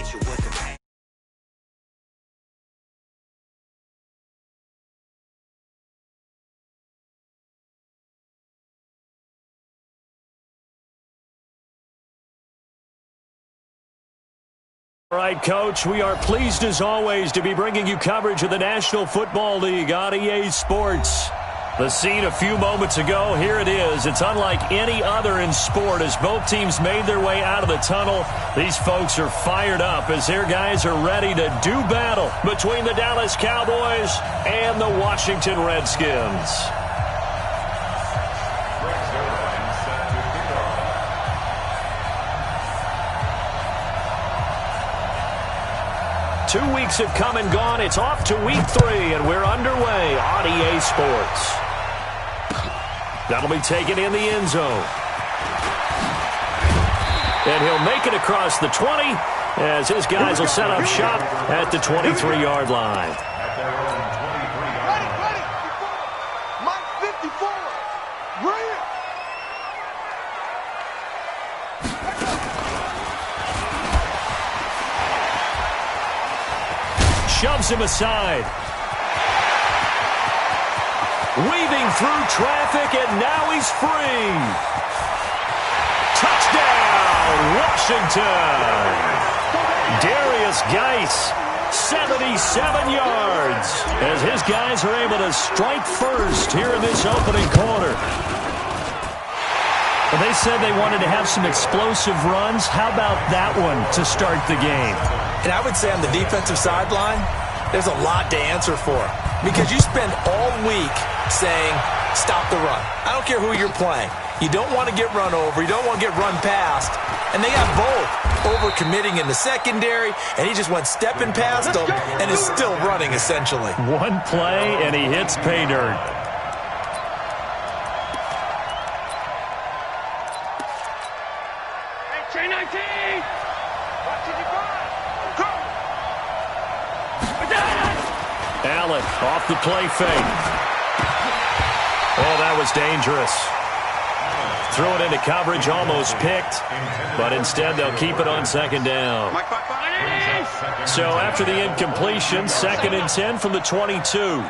hit you with the bang. All right, Coach, we are pleased as always to be bringing you coverage of the National Football League on EA Sports. The scene a few moments ago, here it is. It's unlike any other in sport as both teams made their way out of the tunnel. These folks are fired up as their guys are ready to do battle between the Dallas Cowboys and the Washington Redskins. 2 weeks have come and gone. It's off to week 3, and we're underway on EA Sports. That'll be taken in the end zone. And he'll make it across the 20 as his guys will set up shop at the 23-yard line. Ready. Mike 54. Real. Shoves him aside. Weaving through traffic, and now he's free. Touchdown, Washington. Darius Geis, 77 yards, as his guys are able to strike first here in this opening quarter. Well, they said they wanted to have some explosive runs. How about that one to start the game? And I would say on the defensive sideline, there's a lot to answer for. Because you spend all week saying, stop the run. I don't care who you're playing. You don't want to get run over. You don't want to get run past. And they got both over-committing in the secondary, and he just went stepping past them and is still running, essentially. One play, and he hits pay dirt. Allen off the play fake. Oh, that was dangerous. Threw it into coverage, almost picked, but instead they'll keep it on second down. So after the incompletion, 2nd and 10 from the 22.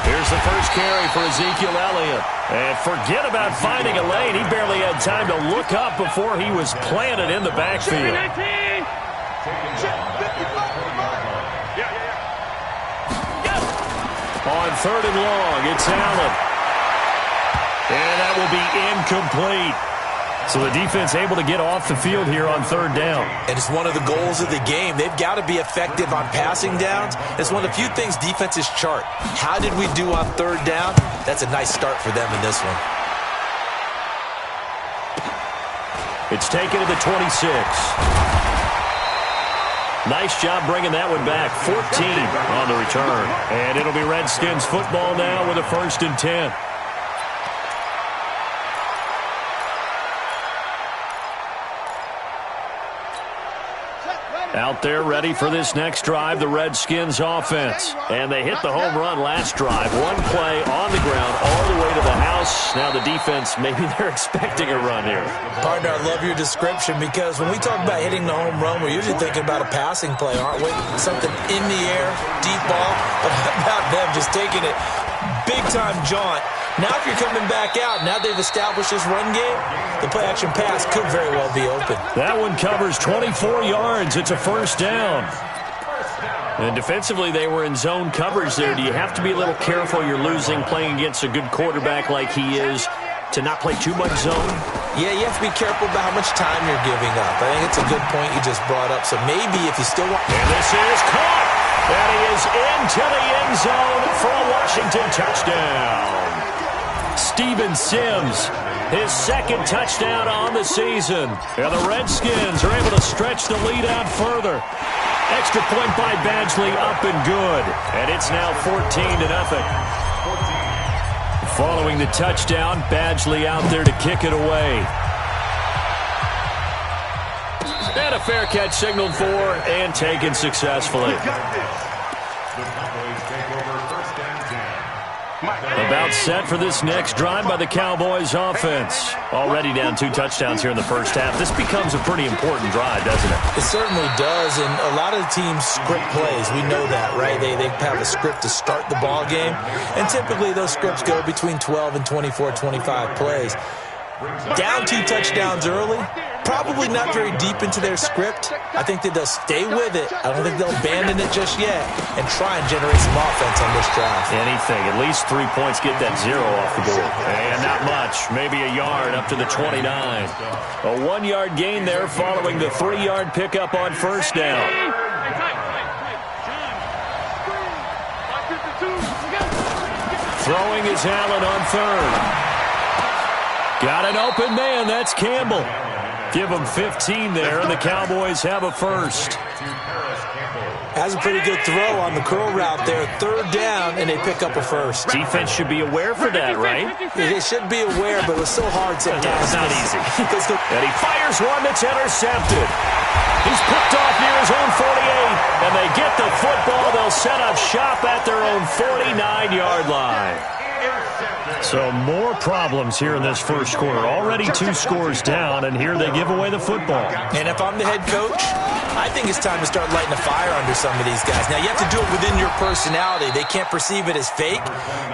Here's the first carry for Ezekiel Elliott. And forget about finding a lane. He barely had time to look up before he was planted in the backfield. On 3rd and long, it's Allen. And that will be incomplete. So the defense able to get off the field here on 3rd down. And it's one of the goals of the game. They've got to be effective on passing downs. It's one of the few things defenses chart. How did we do on 3rd down? That's a nice start for them in this one. It's taken to the 26. Nice job bringing that one back. 14 on the return. And it'll be Redskins football now with a 1st and 10. Out there ready for this next drive, the Redskins offense. And they hit the home run last drive. One play on the ground all the way to the house. Now the defense, maybe they're expecting a run here. Partner, I love your description because when we talk about hitting the home run, we're usually thinking about a passing play, aren't we? Something in the air, deep ball. But how about them just taking it big-time jaunt? Now if you're coming back out, now they've established this run game, the play-action pass could very well be open. That one covers 24 yards. It's a 1st down. And defensively, they were in zone coverage there. Do you have to be a little careful you're losing playing against a good quarterback like he is to not play too much zone? Yeah, you have to be careful about how much time you're giving up. I think it's a good point you just brought up. So maybe if you still want... And this is caught. And he is into the end zone for a Washington touchdown. Steven Sims, his 2nd touchdown on the season. And the Redskins are able to stretch the lead out further. Extra point by Badgley up and good. And it's now 14-0. Following the touchdown, Badgley out there to kick it away. And a fair catch signaled for and taken successfully. About set for this next drive by the Cowboys offense. Already down 2 touchdowns here in the first half. This becomes a pretty important drive, doesn't it? It certainly does, and a lot of the teams script plays. We know that, right? They have a script to start the ball game, and typically those scripts go between 12 and 24, 25 plays. Down 2 touchdowns early, probably not very deep into their script. I think that they'll stay with it. I don't think they'll abandon it just yet and try and generate some offense on this drive. Anything. At least 3 points get that 0 off the board. And not much. Maybe a yard up to the 29. A 1-yard gain there following the 3-yard pickup on first down. Throwing is Allen on third. Got an open man. That's Campbell. Give him 15 there, and the Cowboys have a first. Has a pretty good throw on the curl route there. 3rd down, and they pick up a first. Defense should be aware for that, right? They should be aware, but it was so hard sometimes. Yeah, it's not easy. And he fires one that's intercepted. He's picked off near his own 48, and they get the football. They'll set up shop at their own 49-yard line. So more problems here in this first quarter. Already 2 scores down, and here they give away the football. And if I'm the head coach, I think it's time to start lighting a fire under some of these guys. Now, you have to do it within your personality. They can't perceive it as fake,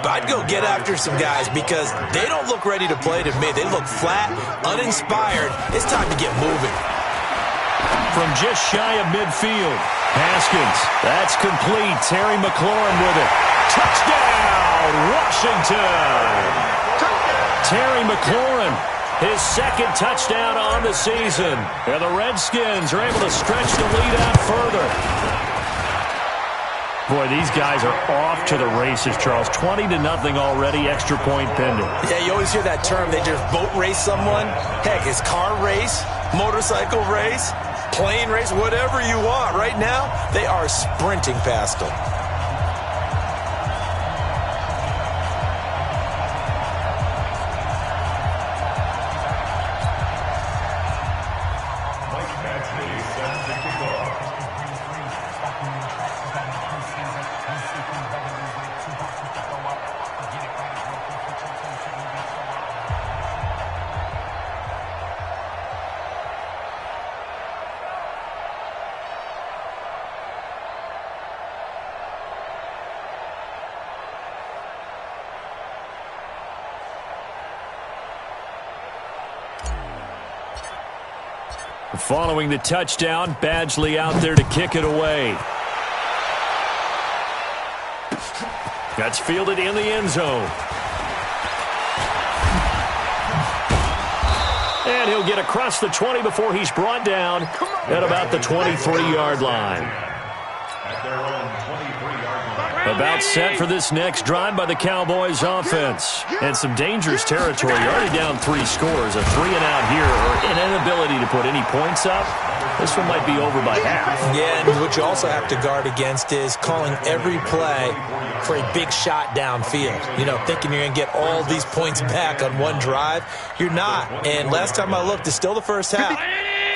but I'd go get after some guys because they don't look ready to play to me. They look flat, uninspired. It's time to get moving. From just shy of midfield, Haskins. That's complete. Terry McLaurin with it. Touchdown, Washington! Terry McLaurin, his 2nd touchdown on the season. And the Redskins are able to stretch the lead out further. Boy, these guys are off to the races, Charles. 20-0 already, extra point pending. Yeah, you always hear that term. They just boat race someone. Heck, it's car race, motorcycle race, plane race, whatever you want. Right now, they are sprinting past them. Following the touchdown, Badgley out there to kick it away. That's fielded in the end zone. And he'll get across the 20 before he's brought down at about the 23-yard line. About set for this next drive by the Cowboys offense. And some dangerous territory. You're already down 3 scores. A 3-and-out here, or an inability to put any points up. This one might be over by half. Yeah, and what you also have to guard against is calling every play for a big shot downfield. You know, thinking you're going to get all these points back on one drive. You're not. And last time I looked, it's still the first half.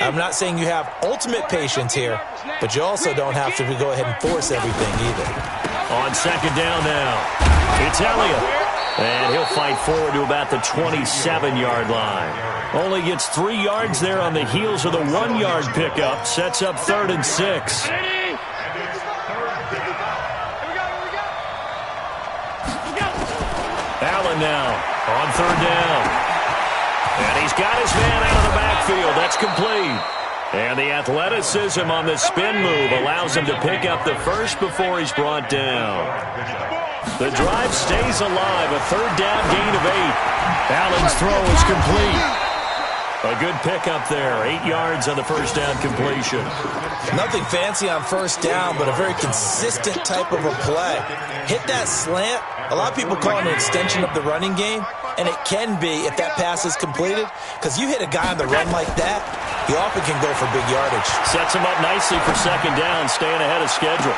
I'm not saying you have ultimate patience here, but you also don't have to go ahead and force everything either. On second down now, it's Elliott. And he'll fight forward to about the 27-yard line. Only gets 3 yards there on the heels of the 1-yard pickup. Sets up 3rd and 6. Allen now on 3rd down. And he's got his man out of the backfield. That's complete. And the athleticism on the spin move allows him to pick up the first before he's brought down. The drive stays alive. A 3rd down gain of 8. Allen's throw is complete. A good pickup there. 8 yards on the first down completion. Nothing fancy on first down, but a very consistent type of a play. Hit that slant. A lot of people call it an extension of the running game, and it can be if that pass is completed, because you hit a guy on the run like that, he often can go for big yardage. Sets him up nicely for second down, staying ahead of schedule.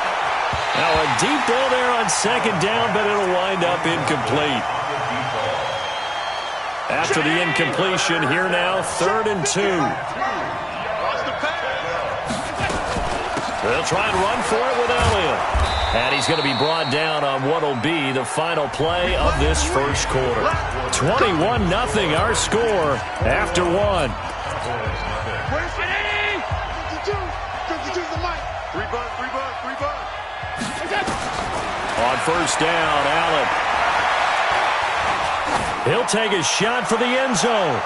Now a deep ball there on second down, but it'll wind up incomplete. After the incompletion, here now, 3rd and 2. They'll try and run for it with Elliott. And he's going to be brought down on what will be the final play of this first quarter. 21-0 our score after one. On first down, Allen. He'll take a shot for the end zone.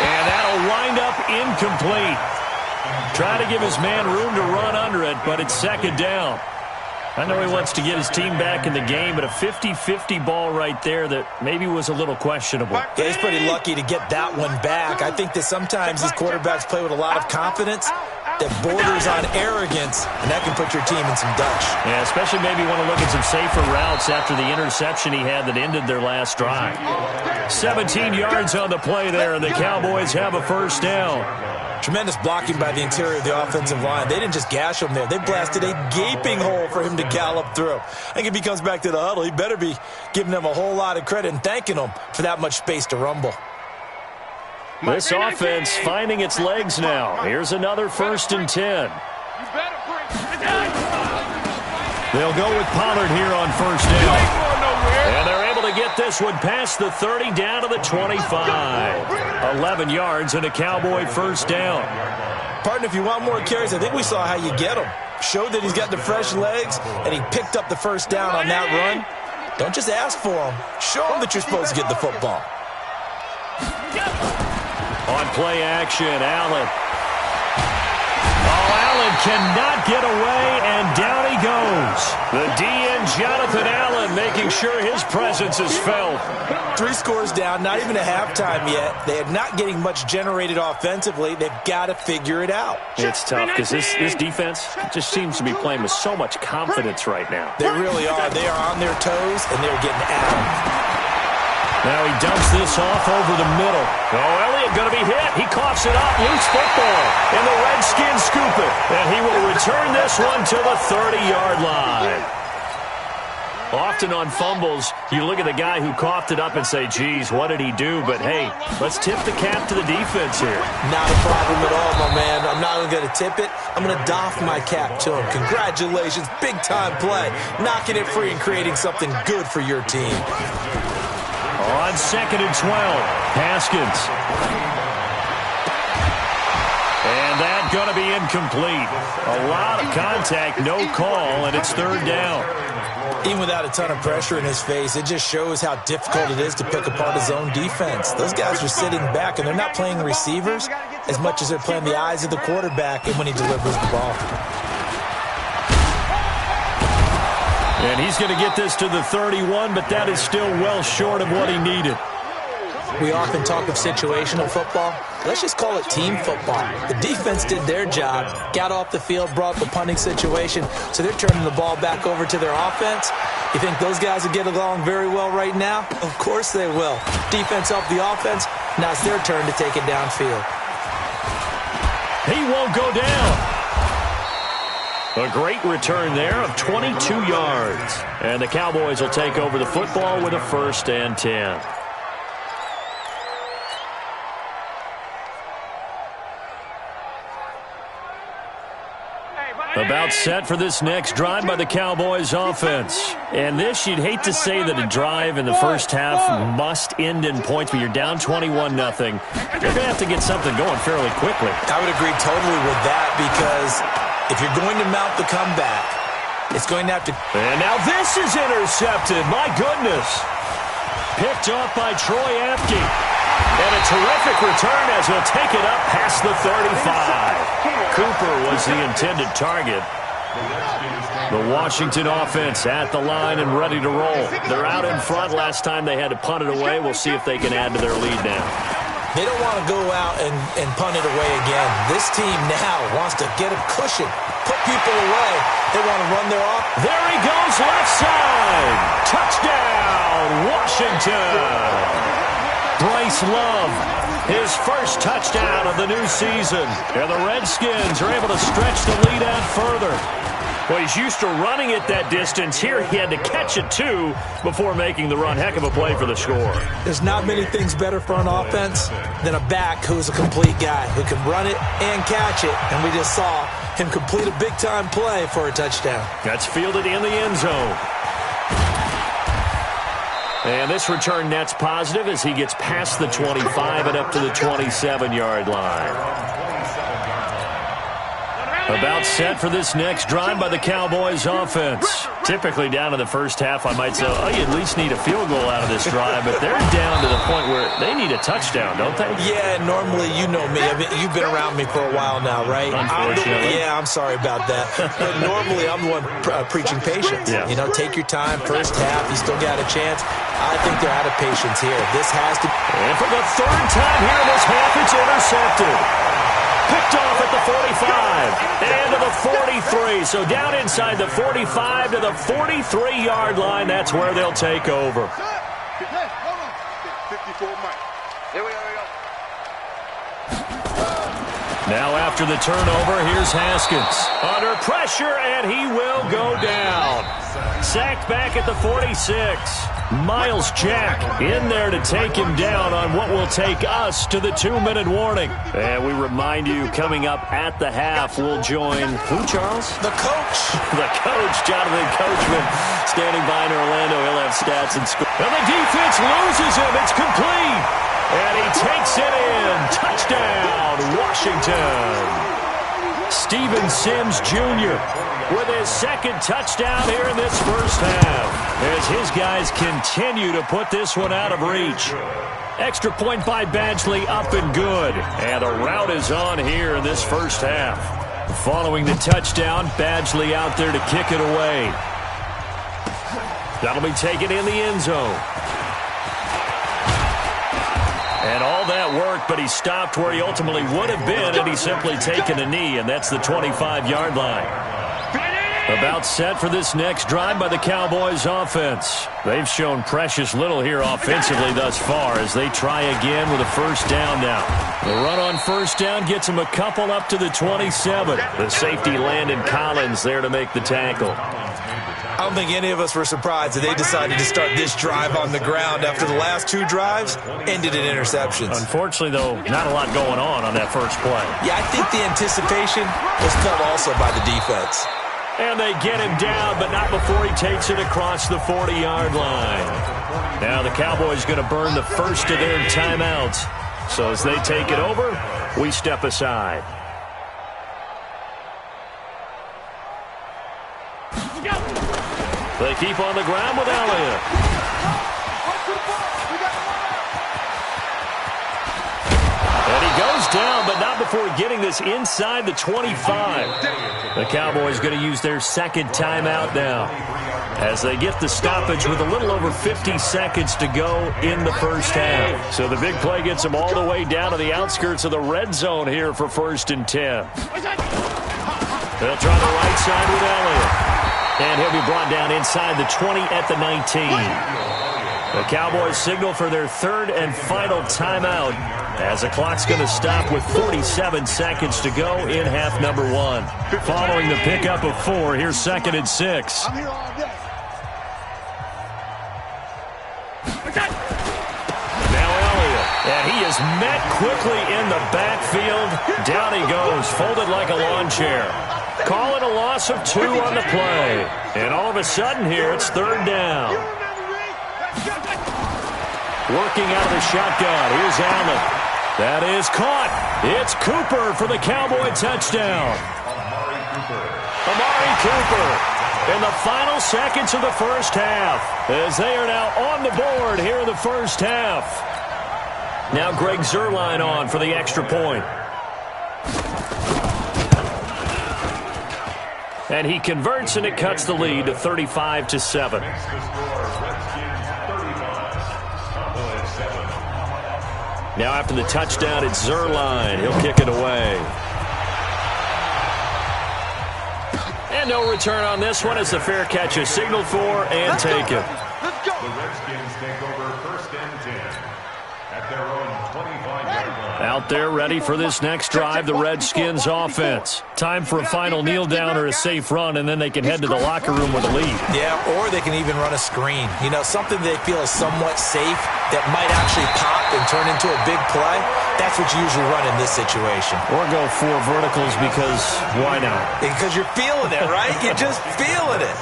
And that'll wind up incomplete. Try to give his man room to run under it, but it's second down. I know he wants to get his team back in the game, but a 50-50 ball right there that maybe was a little questionable. Yeah, he's pretty lucky to get that one back. I think that sometimes these quarterbacks play with a lot of confidence that borders on arrogance, and that can put your team in some Dutch. Yeah, especially maybe want to look at some safer routes after the interception he had that ended their last drive. 17 yards on the play there, and the Cowboys have a first down. Tremendous blocking by the interior of the offensive line. They didn't just gash him there. They blasted a gaping hole for him to gallop through. I think if he comes back to the huddle, he better be giving them a whole lot of credit and thanking them for that much space to rumble. This offense finding its legs now. Here's another 1st and 10. They'll go with Pollard here on first down. And they're able to get this one past the 30 down to the 25. 11 yards and a Cowboy first down. Partner, if you want more carries, I think we saw how you get him. Showed that he's got the fresh legs, and he picked up the first down on that run. Don't just ask for him. Show him that you're supposed to get the football. On play action, Allen. Oh, Allen cannot get away, and down he goes. The DN, Jonathan Allen, making sure his presence is felt. 3 scores down, not even a halftime yet. They are not getting much generated offensively. They've got to figure it out. It's tough because this defense just seems to be playing with so much confidence right now. They really are. They are on their toes, and they're getting at them. Now he dumps this off over the middle. Oh, Elliott going to be hit. He coughs it up. Loose football. And the Redskins scoop it. And he will return this one to the 30-yard line. Often on fumbles, you look at the guy who coughed it up and say, geez, what did he do? But, hey, let's tip the cap to the defense here. Not a problem at all, my man. I'm not only going to tip it, I'm going to doff my cap to him. Congratulations. Big-time play. Knocking it free and creating something good for your team. On 2nd and 12, Haskins. And that going to be incomplete. A lot of contact, no call, and it's 3rd down. Even without a ton of pressure in his face, it just shows how difficult it is to pick apart his own defense. Those guys are sitting back, and they're not playing receivers as much as they're playing the eyes of the quarterback and when he delivers the ball. And he's going to get this to the 31, but that is still well short of what he needed. We often talk of situational football. Let's just call it team football. The defense did their job, got off the field, brought the punting situation, so they're turning the ball back over to their offense. You think those guys will get along very well right now? Of course they will. Defense up the offense. Now it's their turn to take it downfield. He won't go down. A great return there of 22 yards. And the Cowboys will take over the football with a 1st and 10. About set for this next drive by the Cowboys offense. And this, you'd hate to say that a drive in the first half must end in points, but you're down 21-0. You're going to have to get something going fairly quickly. I would agree totally with that because if you're going to mount the comeback, it's going to have to... And now this is intercepted. My goodness. Picked off by Troy Apke. And a terrific return as he'll take it up past the 35. Cooper was the intended target. The Washington offense at the line and ready to roll. They're out in front. Last time they had to punt it away. We'll see if they can add to their lead now. They don't want to go out and punt it away again. This team now wants to get a cushion, put people away. They want to run their off. There he goes, left side. Touchdown, Washington. Bryce Love, his first touchdown of the new season. And the Redskins are able to stretch the lead out further. Well, he's used to running it that distance. Here he had to catch it, too, before making the run. Heck of a play for the score. There's not many things better for an offense than a back who's a complete guy, who can run it and catch it. And we just saw him complete a big-time play for a touchdown. That's fielded in the end zone. And this return net's positive as he gets past the 25 and up to the 27-yard line. About set for this next drive by the Cowboys offense. Typically down in the first half, I might say, oh, you at least need a field goal out of this drive, but they're down to the point where they need a touchdown, don't they? Yeah, normally, you know me. I mean, you've been around me for a while now, right? Unfortunately. I'm sorry about that. But normally, I'm the one preaching patience. Yeah. You know, take your time. First half, you still got a chance. I think they're out of patience here. This has to... And for the third time here in this half, it's intercepted. Picked off at the 45 and to the 43. So down inside the 45 to the 43-yard line. That's where they'll take over. 54 Mike. Here we go. Now after the turnover, here's Haskins. Under pressure, and he will go down. Sacked back at the 46. Miles Jack in there to take him down on what will take us to the 2-minute warning. And we remind you, coming up at the half, we'll join who, Charles? The coach. The coach, Jonathan Coachman, standing by in Orlando. He'll have stats and score. And the defense loses him. It's complete. And he takes it in. Touchdown, Washington. Steven Sims Jr. with his second touchdown here in this first half, as his guys continue to put this one out of reach. Extra point by Badgley, up and good. And the route is on here in this first half. Following the touchdown, Badgley out there to kick it away. That'll be taken in the end zone. And all that work, but he stopped where he ultimately would have been, and he's simply taken a knee, and that's the 25-yard line. About set for this next drive by the Cowboys offense. They've shown precious little here offensively thus far as they try again with a first down now. The run on first down gets him a couple up to the 27. The safety Landon Collins there to make the tackle. I don't think any of us were surprised that they decided to start this drive on the ground after the last two drives ended in interceptions. Unfortunately, though, not a lot going on that first play. Yeah, I think the anticipation was felt also by the defense. And they get him down, but not before he takes it across the 40-yard line. Now the Cowboys going to burn the first of their timeouts. So as they take it over, we step aside. They keep on the ground with Elliott. And he goes down, but not before getting this inside the 25. The Cowboys going to use their second timeout now as they get the stoppage with a little over 50 seconds to go in the first half. So the big play gets them all the way down to the outskirts of the red zone here for 1st and 10. They'll try the right side with Elliott. And he'll be brought down inside the 20 at the 19. The Cowboys signal for their third and final timeout as the clock's going to stop with 47 seconds to go in half number 1. Following the pickup of 4, here's 2nd and 6. I'm here all day. Now Elliott, and he is met quickly in the backfield. Down he goes, folded like a lawn chair. Call it a loss of 2 on the play. And all of a sudden here, it's 3rd down. Working out of the shotgun. Here's Allen. That is caught. It's Cooper for the Cowboy touchdown. Amari Cooper in the final seconds of the first half as they are now on the board here in the first half. Now Greg Zuerlein on for the extra point. And he converts, and it cuts the lead to 35-7. Now after the touchdown, it's Zuerlein. He'll kick it away. And no return on this one as the fair catch is signaled for and taken. Let's go. The Redskins take over 1st and 10 at their own 25-yard line. Out there ready for this next drive, the Redskins offense. Time for a final kneel down or a safe run, and then they can head to the locker room with a lead. Yeah, or they can even run a screen. You know, something they feel is somewhat safe that might actually pop and turn into a big play. That's what you usually run in this situation. Or go 4 verticals because why not? Because you're feeling it, right? You're just feeling it.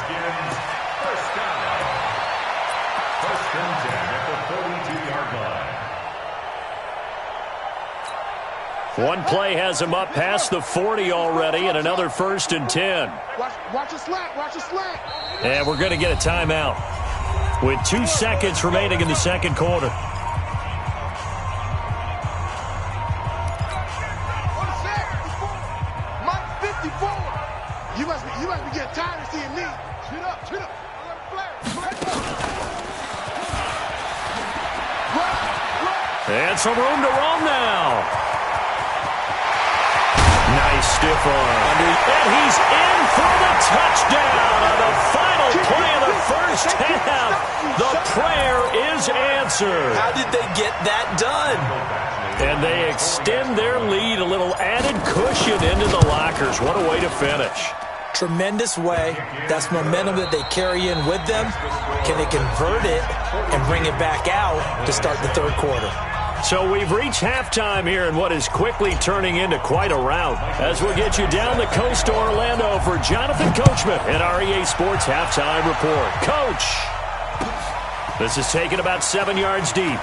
One play has him up past the 40 already, and another 1st and 10. Watch your slant, watch your slant. And we're going to get a timeout with 2 seconds remaining in the second quarter. Mike 54. You must be getting tired of seeing me. Shoot up, shoot up. And some room to roam now. Nice stiff arm. And he's in for the touchdown on the final play of the first half. The prayer is answered. How did they get that done? And they extend their lead, a little added cushion into the lockers. What a way to finish. Tremendous way. That's momentum that they carry in with them. Can they convert it and bring it back out to start the third quarter? So we've reached halftime here in what is quickly turning into quite a rout. As we'll get you down the coast to Orlando for Jonathan Coachman at REA Sports Halftime Report. Coach, this is taken about 7 yards deep.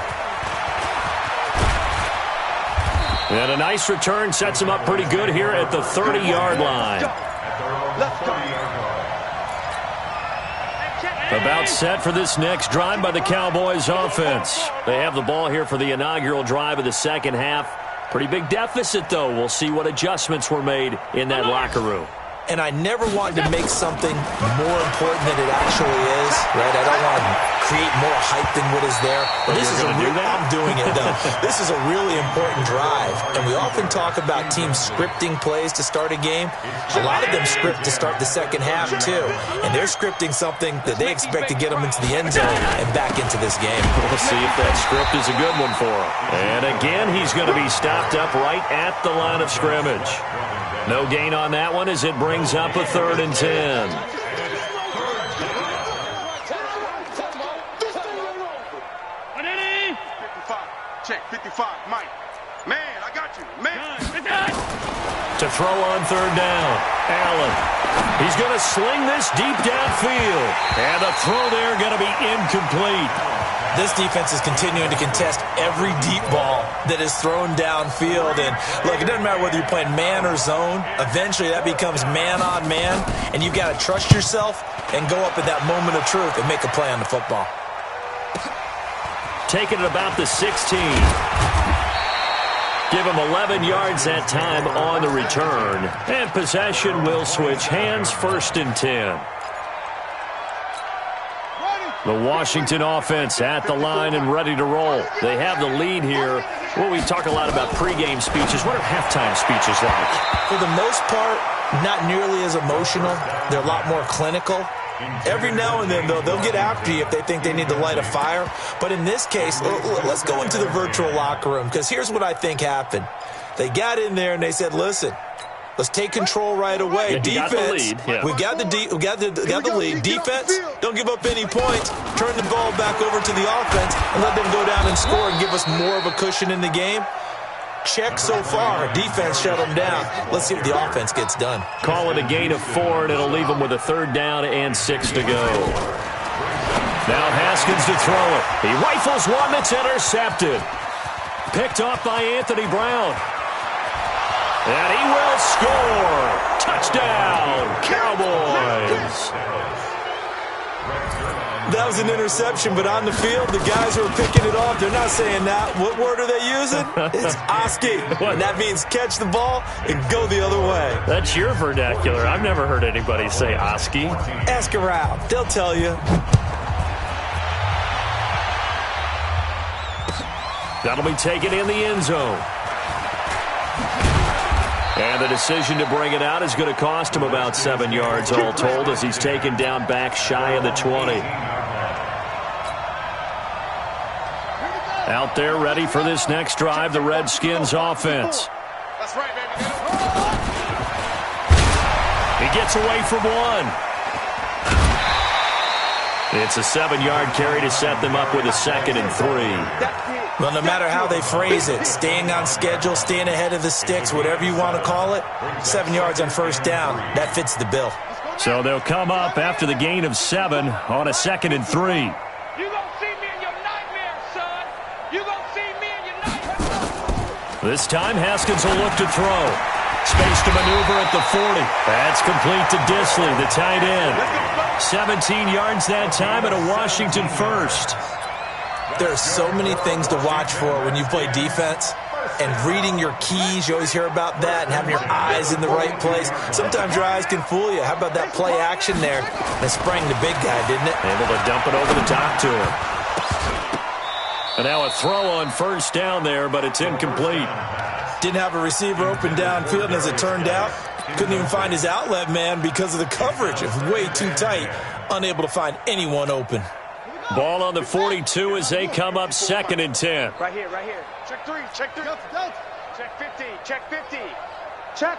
And a nice return sets him up pretty good here at the 30-yard line. Let's go. About set for this next drive by the Cowboys offense. They have the ball here for the inaugural drive of the second half. Pretty big deficit, though. We'll see what adjustments were made in that locker room. And I never wanted to make something more important than it actually is, right? I don't want to create more hype than what is there. But this is I'm doing it, though. This is a really important drive. And we often talk about teams scripting plays to start a game. A lot of them script to start the second half, too. And they're scripting something that they expect to get them into the end zone and back into this game. We'll see if that script is a good one for him. And again, he's going to be stopped up right at the line of scrimmage. No gain on that one as it brings up a 3rd and 10. 55. Check, 55. Mike. Man, I got you. Man. To throw on 3rd down. Allen. He's going to sling this deep downfield. And the throw there going to be incomplete. This defense is continuing to contest every deep ball that is thrown downfield. And, look, it doesn't matter whether you're playing man or zone. Eventually, that becomes man on man. And you've got to trust yourself and go up at that moment of truth and make a play on the football. Taking it about the 16. Give him 11 yards that time on the return. And possession will switch hands, 1st and 10. The Washington offense at the line and ready to roll. They have the lead here. Well, we talk a lot about pregame speeches. What are halftime speeches like? For the most part, not nearly as emotional. They're a lot more clinical. Every now and then, though, they'll get after you if they think they need to light a fire. But in this case, let's go into the virtual locker room, because here's what I think happened. They got in there and they said, listen, let's take control right away. Yeah, defense, we got the lead. Defense, don't give up any points. Turn the ball back over to the offense and let them go down and score and give us more of a cushion in the game. Check so far. Defense shut them down. Let's see what the offense gets done. Call it a gain of 4, and it'll leave them with a 3rd down and 6 to go. Now Haskins to throw it. He rifles one that's intercepted. Picked off by Anthony Brown. And he will score. Touchdown, Cowboys. That was an interception, but on the field, the guys who are picking it off, they're not saying that. What word are they using? It's Oski. And that means catch the ball and go the other way. That's your vernacular. I've never heard anybody say Oski. Ask around. They'll tell you. That'll be taken in the end zone. And the decision to bring it out is going to cost him about 7 yards all told as he's taken down back shy of the 20. Out there ready for this next drive, the Redskins offense. That's right, baby. He gets away from one. It's a 7-yard carry to set them up with a 2nd and 3. Well, no matter how they phrase it, staying on schedule, staying ahead of the sticks, whatever you want to call it, 7 yards on first down, that fits the bill. So they'll come up after the gain of 7 on a 2nd and 3. You gonna see me in your nightmares, son. You gonna see me in your nightmares. This time, Haskins will look to throw. Space to maneuver at the 40. That's complete to Disley, the tight end. 17 yards that time and a Washington first. There are so many things to watch for when you play defense. And reading your keys, you always hear about that, and having your eyes in the right place. Sometimes your eyes can fool you. How about that play action there? That sprang the big guy, didn't it? Able to dump it over the top to him. And now a throw on first down there, but it's incomplete. Didn't have a receiver open downfield, and as it turned out, couldn't even find his outlet man because of the coverage. It was way too tight, unable to find anyone open. Ball on the 42 as they come up 2nd and 10. Right here, right here. Check 3, check 3. Check 50, check 50. Check.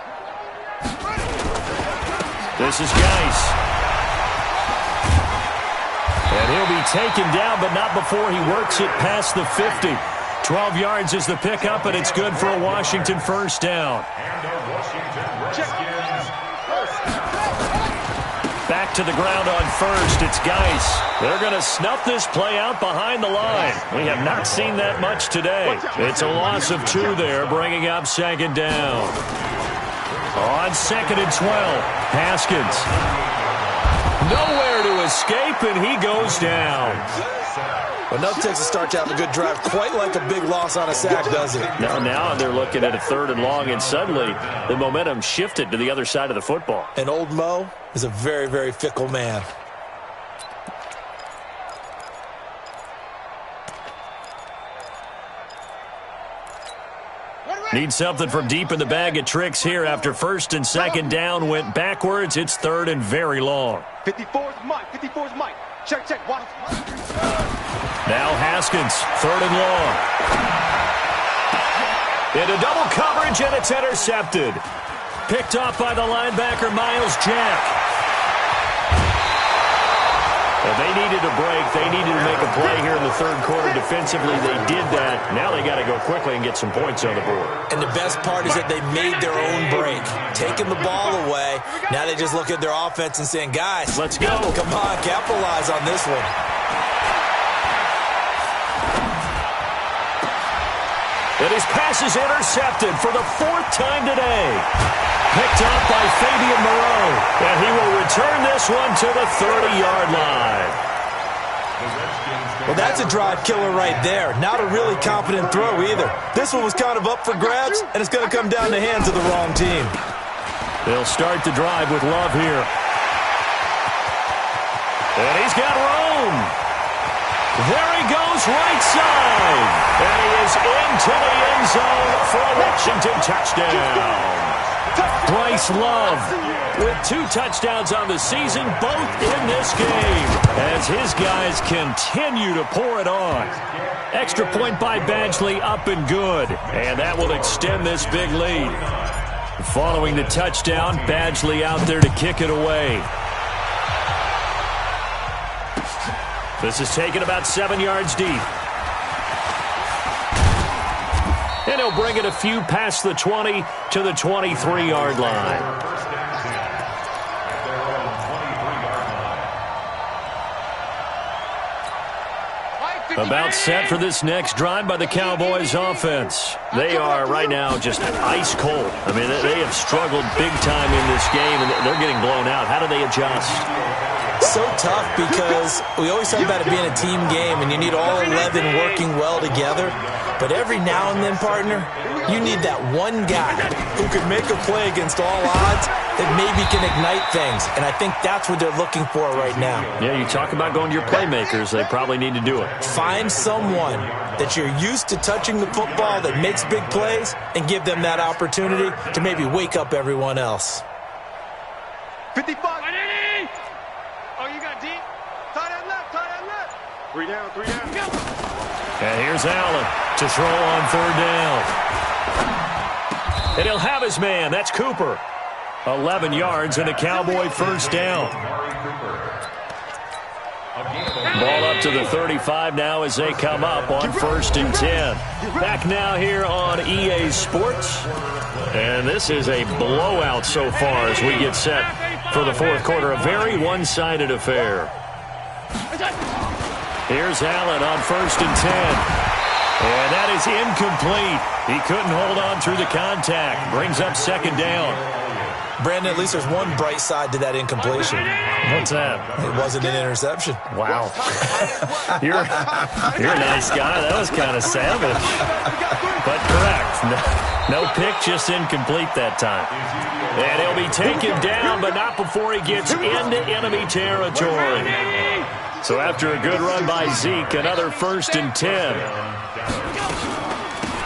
This is Geis. And he'll be taken down, but not before he works it past the 50. 12 yards is the pickup, and it's good for a Washington first down. Back to the ground on first. It's Geis. They're going to snuff this play out behind the line. We have not seen that much today. It's a loss of 2 there, bringing up 2nd down. On 2nd and 12, Haskins. Nowhere to escape, and he goes down. Well, nothing takes a start to have a good drive quite like a big loss on a sack, does it? Now they're looking at a 3rd and long, and suddenly the momentum shifted to the other side of the football. And old Mo is a very, very fickle man. Need something from deep in the bag of tricks here after 1st and 2nd down went backwards. It's 3rd and very long. 54's Mike, 54's Mike. Check, check, watch. Now Haskins, 3rd and long. Into double coverage, and it's intercepted. Picked off by the linebacker, Miles Jack. Well, they needed a break. They needed to make a play here in the 3rd quarter. Defensively, they did that. Now they got to go quickly and get some points on the board. And the best part is that they made their own break. Taking the ball away. Now they just look at their offense and saying, guys, let's go. Come on, capitalize on this one. And his pass is intercepted for the 4th time today. Picked up by Fabian Moreau. And he will return this one to the 30-yard line. Well, that's a drive killer right there. Not a really confident throw either. This one was kind of up for grabs, and it's going to come down the hands of the wrong team. They'll start the drive with Love here. And he's got room. There he goes, right side. And he is into the end zone for a Washington touchdown. Bryce Love with 2 touchdowns on the season, both in this game, as his guys continue to pour it on. Extra point by Badgley, up and good. And that will extend this big lead. Following the touchdown, Badgley out there to kick it away. This is taken about 7 yards deep. And he'll bring it a few past the 20 to the 23-yard line. About set for this next drive by the Cowboys offense. They are right now just ice cold. I mean, they have struggled big time in this game, and they're getting blown out. How do they adjust? So tough because we always talk about it being a team game, and you need all 11 working well together. But every now and then, partner, you need that one guy who can make a play against all odds that maybe can ignite things. And I think that's what they're looking for right now. Yeah, you talk about going to your playmakers. They probably need to do it. Find someone that you're used to touching the football that makes big plays and give them that opportunity to maybe wake up everyone else. 55. Oh, you got deep. Tie that left, tie that left. 3 down, 3 down. Go. And here's Allen to throw on third down. And he'll have his man. That's Cooper. 11 yards and a Cowboy first down. Ball up to the 35 now as they come up on 1st and 10. Back now here on EA Sports. And this is a blowout so far as we get set for the fourth quarter. A very one-sided affair. Here's Allen on 1st and 10. And that is incomplete. He couldn't hold on through the contact. Brings up 2nd down. Brandon, at least there's one bright side to that incompletion. What's that? It wasn't an interception. Wow. You're a nice guy. That was kind of savage. But correct. No pick, just incomplete that time. And he'll be taken down, but not before he gets into enemy territory. So after a good run by Zeke, another 1st and 10.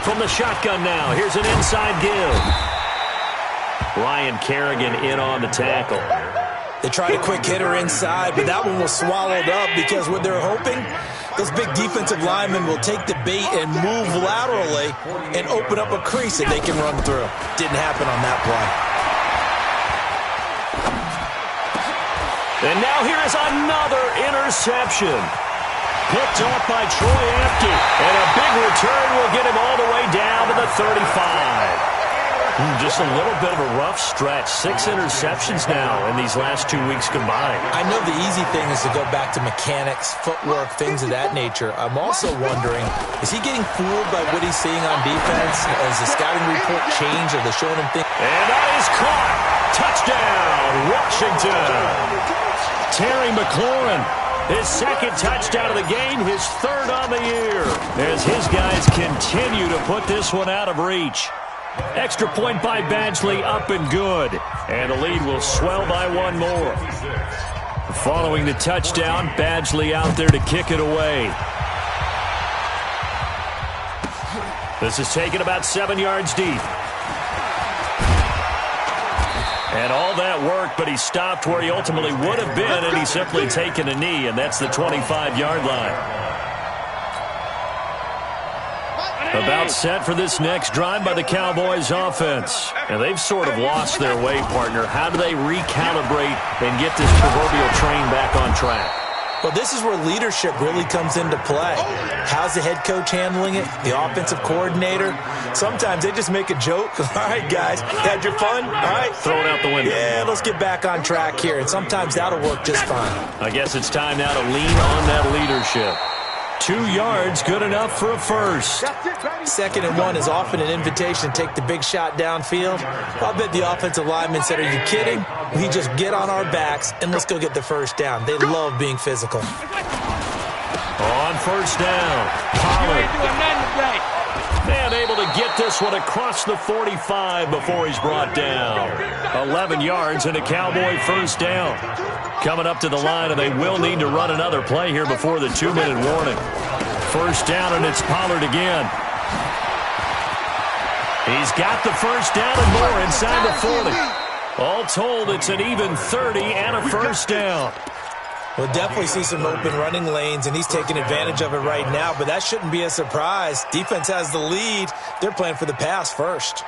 From the shotgun now, here's an inside give. Ryan Kerrigan in on the tackle. They tried a quick hitter inside, but that one was swallowed up because what they're hoping, those big defensive linemen will take the bait and move laterally and open up a crease that they can run through. Didn't happen on that play. And now here is another interception. Picked off by Troy Apke. And a big return will get him all the way down to the 35. Just a little bit of a rough stretch. 6 interceptions now in these last 2 weeks combined. I know the easy thing is to go back to mechanics, footwork, things of that nature. I'm also wondering, is he getting fooled by what he's seeing on defense? Has the scouting report changed? Are they showing him things? And that is caught. Touchdown, Washington. Terry McLaurin, his 2nd touchdown of the game, his 3rd on the year, as his guys continue to put this one out of reach. Extra point by Badgley, up and good. And the lead will swell by 1 more. Following the touchdown, Badgley out there to kick it away. This is taken about 7 yards deep. And all that work, but he stopped where he ultimately would have been, and he's simply taken a knee, and that's the 25-yard line. About set for this next drive by the Cowboys offense. And they've sort of lost their way, partner. How do they recalibrate and get this proverbial train back on track? Well, this is where leadership really comes into play. How's the head coach handling it? The offensive coordinator? Sometimes they just make a joke. All right, guys, had your fun? All right. Throw it out the window. Yeah, let's get back on track here. And sometimes that'll work just fine. I guess it's time now to lean on that leadership. 2 yards, good enough for a first. 2nd and 1 is often an invitation to take the big shot downfield. I'll bet the offensive lineman said, are you kidding? We just get on our backs and let's go get the first down. They love being physical. On 1st down, Pollard. And able to get this one across the 45 before he's brought down. 11 yards and a Cowboy first down. Coming up to the line, and they will need to run another play here before the 2-minute warning. First down, and it's Pollard again. He's got the first down and more inside the 40. All told, it's an even 30 and a first down. We'll definitely see some open running lanes, and he's taking advantage of it right now, but that shouldn't be a surprise. Defense has the lead. They're playing for the pass first.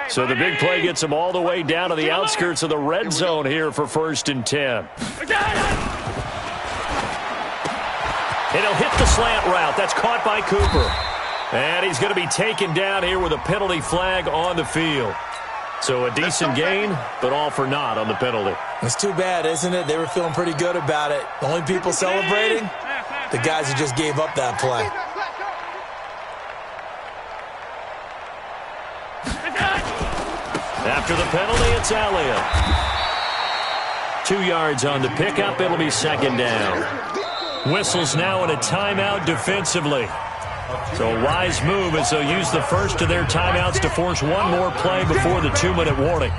So the big play gets him all the way down to the outskirts of the red zone here for 1st and 10. And he'll hit the slant route. That's caught by Cooper. And he's going to be taken down here with a penalty flag on the field. So a decent gain, but all for naught on the penalty. It's too bad, isn't it? They were feeling pretty good about it. The only people celebrating, the guys who just gave up that play. After the penalty, it's Elliott. 2 yards on the pickup. It'll be 2nd down. Whistles now in a timeout defensively. So a wise move as they'll use the first of their timeouts to force one more play before the 2-minute warning.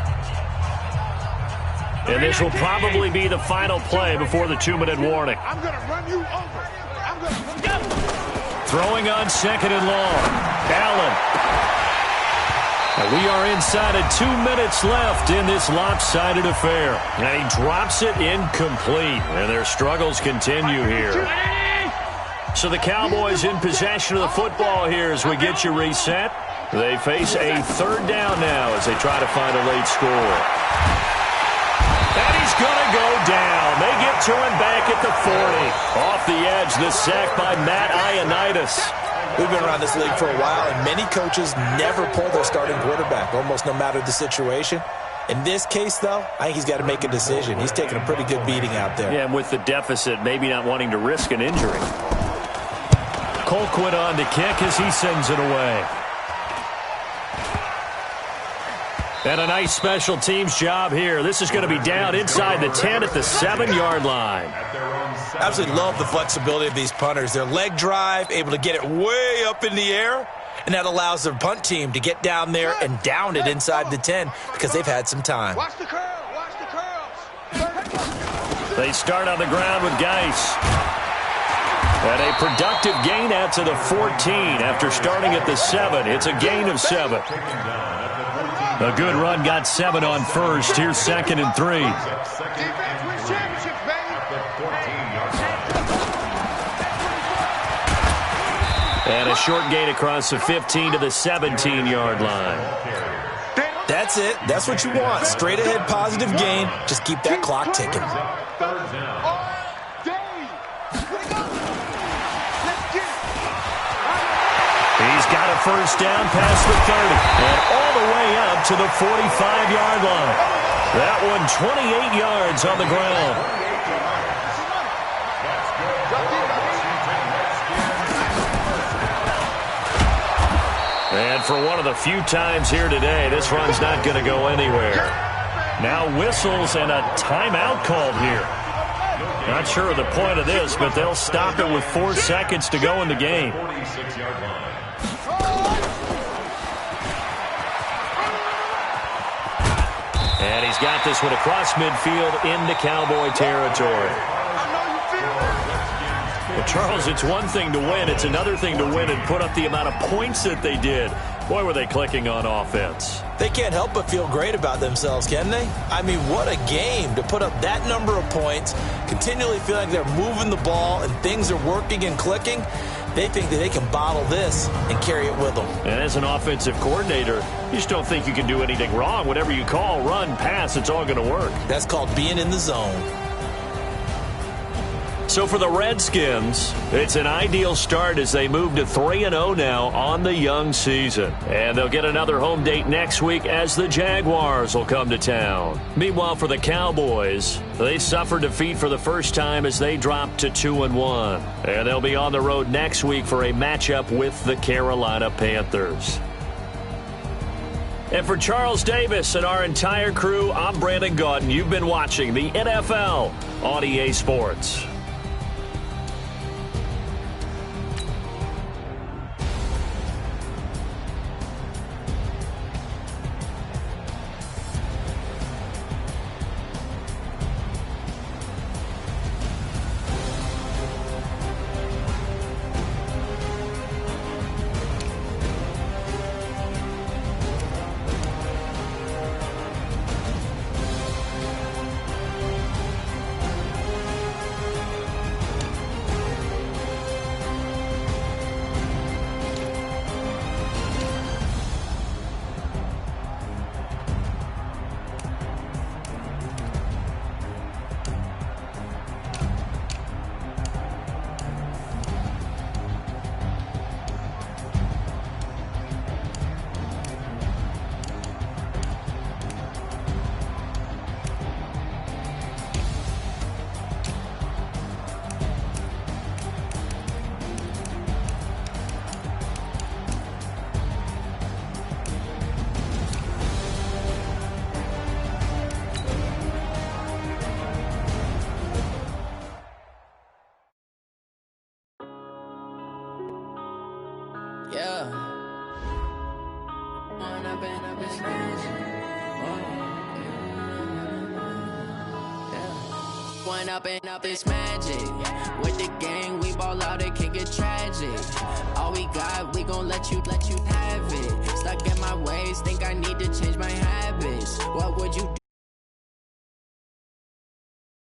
And this will probably be the final play before the 2-minute warning. I'm going to run you over. Throwing on 2nd and long. Allen. And we are inside of 2 minutes left in this lopsided affair. And he drops it incomplete. And their struggles continue here. So the Cowboys in possession of the football here as we get you reset. They face a third down now as they try to find a late score. And he's going to go down. They get to him back at the 40. Off the edge, the sack by Matt Ioannidis. We've been around this league for a while, and many coaches never pull their starting quarterback, almost no matter the situation. In this case, though, I think he's got to make a decision. He's taking a pretty good beating out there. Yeah, and with the deficit, maybe not wanting to risk an injury. Colquitt on to kick as he sends it away. And a nice special teams job here. This is going to be down inside the 10 at the 7-yard line. I absolutely love the flexibility of these punters. Their leg drive, able to get it way up in the air, and that allows their punt team to get down there and down it inside the 10 because they've had some time. Watch the curl. Watch the curls. They start on the ground with Geis. And a productive gain out to the 14 after starting at the 7. It's a gain of 7. A good run got 7 on first. Here's 2nd and 3. Defense wins championships, baby. And a short gain across the 15 to the 17-yard line. That's it. That's what you want. Straight ahead positive gain. Just keep that clock ticking. He's got a first down past the 30 and all the way up to the 45-yard line. That one 28 yards on the ground. And for one of the few times here today, this run's not going to go anywhere. Now whistles and a timeout called here. Not sure of the point of this, but they'll stop it with 4 seconds to go in the game. And he's got this one across midfield into Cowboy territory. Well, Charles, it's one thing to win. It's another thing to win and put up the amount of points that they did. Boy, were they clicking on offense. They can't help but feel great about themselves, can they? I mean, what a game to put up that number of points, continually feel like they're moving the ball and things are working and clicking. They think that they can bottle this and carry it with them. And as an offensive coordinator, you just don't think you can do anything wrong. Whatever you call, run, pass, it's all going to work. That's called being in the zone. So for the Redskins, it's an ideal start as they move to 3-0 now on the young season. And they'll get another home date next week as the Jaguars will come to town. Meanwhile, for the Cowboys, they suffered defeat for the first time as they dropped to 2-1. And they'll be on the road next week for a matchup with the Carolina Panthers. And for Charles Davis and our entire crew, I'm Brandon Gaudin. You've been watching the NFL on EA Sports. Up this magic with the gang, we ball out, it can get tragic. All we got, we gon' let you have it. Stuck in my ways, think I need to change my habits. What would you do?